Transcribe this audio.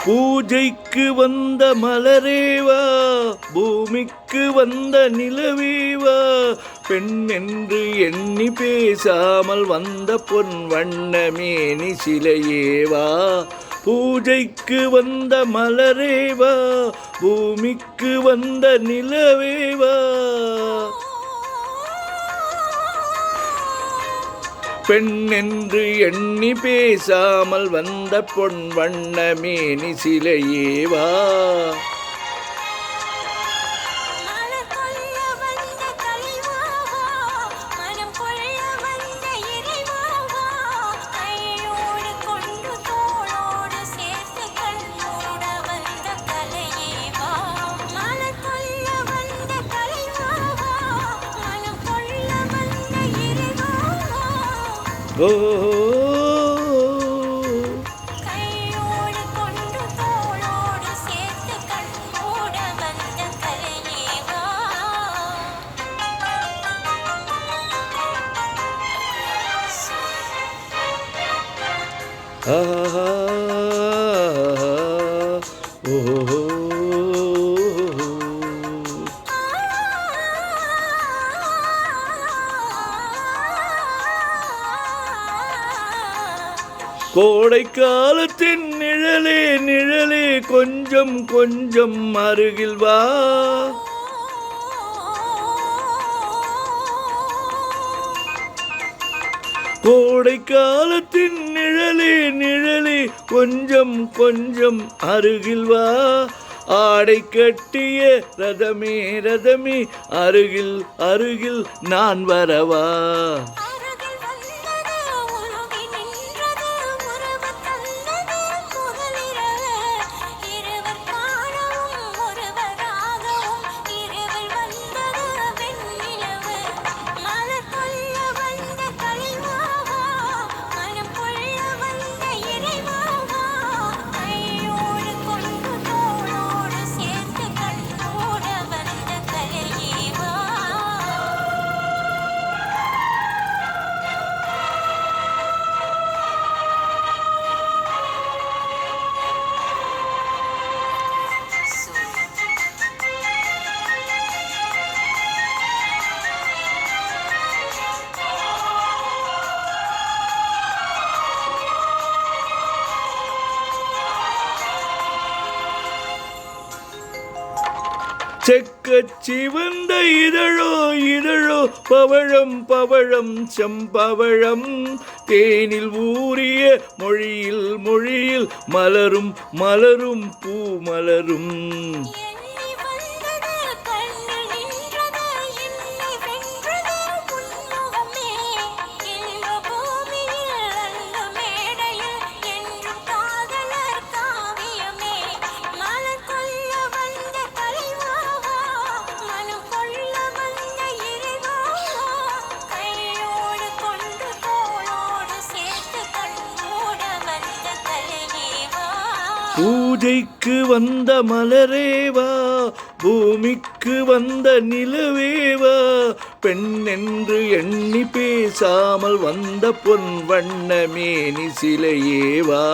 பூஜைக்கு வந்த மலரேவா, பூமிக்கு வந்த நிலவேவா, பெண் என்று எண்ணி பேசாமல் வந்த பொன் வண்ணமேனி சிலையேவா. பூஜைக்கு வந்த மலரேவா, பூமிக்கு வந்த நிலவேவா, பெண் என்று எண்ணி பேசாமல் வந்த பொன் வண்ணமேனி சிலையேவா. ஓ கையோடு கொண்டு தோளோடு சேர்த்து கண்மூட வந்த கலையேவா. கோடை காலத்தின் நிழலே நிழலே கொஞ்சம் கொஞ்சம் அருகில் வா. கோடை காலத்தின் நிழலே நிழலே கொஞ்சம் கொஞ்சம் அருகில் வா. ஆடை கட்டிய ரதமே ரதமே அருகில் அருகில் நான் வரவா. செக்கச் சிவந்த இதழோ இதழோ பவழம் பவழம் செம்பவழம், தேனில் ஊறிய மொழியில் மொழியில் மலரும் மலரும் பூ மலரும். பூஜைக்கு வந்த மலரேவா, பூமிக்கு வந்த நிலவேவா, பெண் என்று எண்ணி பேசாமல் வந்த பொன் வண்ணமேனி சிலையேவா.